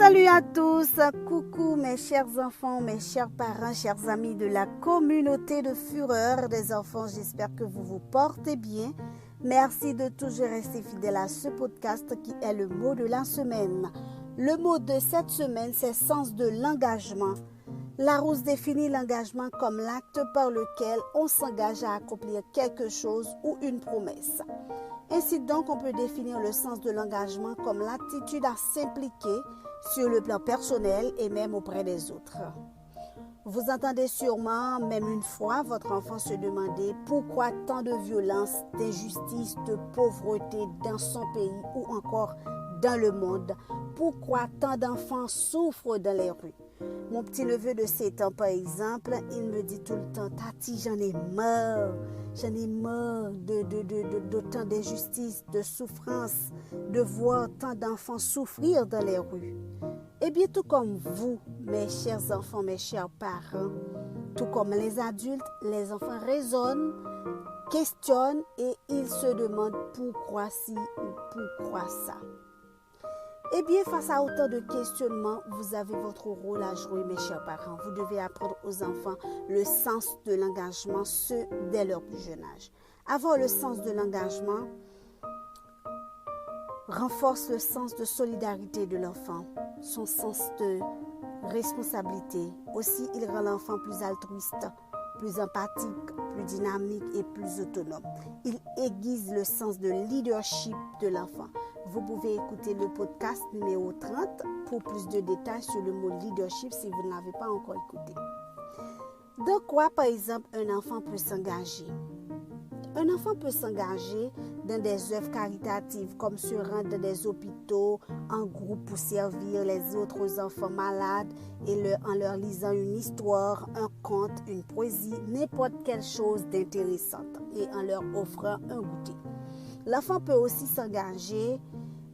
Salut à tous, coucou mes chers enfants, mes chers parents, chers amis de la communauté de Fureur des enfants. J'espère que vous vous portez bien. Merci de toujours rester fidèle à ce podcast qui est le mot de la semaine. Le mot de cette semaine, c'est sens de l'engagement. Larousse définit l'engagement comme l'acte par lequel on s'engage à accomplir quelque chose ou une promesse. Ainsi donc, on peut définir le sens de l'engagement comme l'attitude à s'impliquer sur le plan personnel et même auprès des autres. Vous entendez sûrement, même une fois, votre enfant se demander pourquoi tant de violence, d'injustice, de pauvreté dans son pays ou encore dans le monde. Pourquoi tant d'enfants souffrent dans les rues. Mon petit neveu de 7 ans, par exemple, il me dit tout le temps, Tati, j'en ai marre de tant d'injustice, de souffrance, de voir tant d'enfants souffrir dans les rues. Eh bien, tout comme vous, mes chers enfants, mes chers parents, tout comme les adultes, les enfants raisonnent, questionnent et ils se demandent pourquoi ci ou pourquoi ça. Eh bien, face à autant de questionnements, vous avez votre rôle à jouer, mes chers parents. Vous devez apprendre aux enfants le sens de l'engagement, ce dès leur plus jeune âge. Avoir le sens de l'engagement renforce le sens de solidarité de l'enfant, son sens de responsabilité. Aussi, il rend l'enfant plus altruiste, plus empathique, plus dynamique et plus autonome. Il aiguise le sens de leadership de l'enfant. Vous pouvez écouter le podcast numéro 30 pour plus de détails sur le mot leadership si vous ne l'avez pas encore écouté. De quoi, par exemple, un enfant peut s'engager? Un enfant peut s'engager dans des œuvres caritatives comme se rendre dans des hôpitaux en groupe pour servir les autres enfants malades et en leur lisant une histoire, un conte, une poésie, n'importe quelle chose d'intéressante et en leur offrant un goûter. L'enfant peut aussi s'engager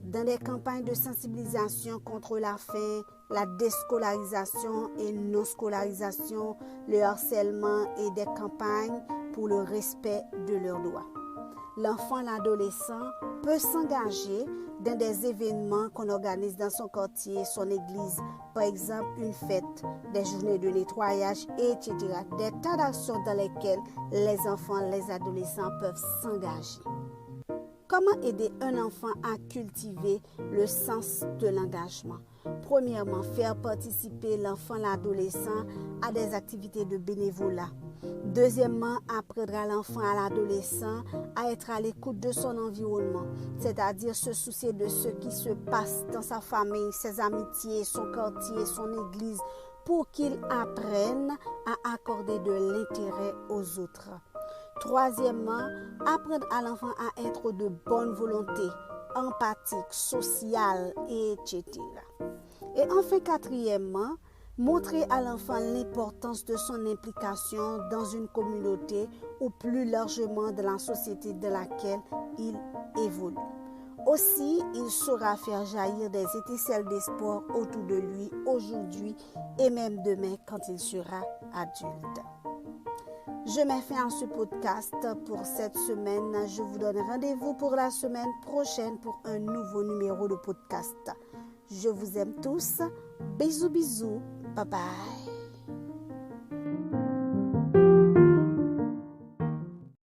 dans des campagnes de sensibilisation contre la faim, la déscolarisation et non-scolarisation, le harcèlement et des campagnes pour le respect de leurs droits. L'enfant, l'adolescent peut s'engager dans des événements qu'on organise dans son quartier, son église, par exemple une fête, des journées de nettoyage, etc. Des tas d'actions dans lesquelles les enfants, les adolescents peuvent s'engager. Comment aider un enfant à cultiver le sens de l'engagement? Premièrement, faire participer l'enfant, l'adolescent à des activités de bénévolat. Deuxièmement, apprendre à l'enfant, à l'adolescent à être à l'écoute de son environnement, c'est-à-dire se soucier de ce qui se passe dans sa famille, ses amitiés, son quartier, son église, pour qu'il apprenne à accorder de l'intérêt aux autres. Troisièmement, apprendre à l'enfant à être de bonne volonté, empathique, social, etc. Et enfin, quatrièmement, montrer à l'enfant l'importance de son implication dans une communauté ou plus largement dans la société dans laquelle il évolue. Aussi, il saura faire jaillir des étincelles d'espoir autour de lui aujourd'hui et même demain quand il sera adulte. Je mets fin à ce podcast pour cette semaine. Je vous donne rendez-vous pour la semaine prochaine pour un nouveau numéro de podcast. Je vous aime tous. Bisous, bisous. Bye bye.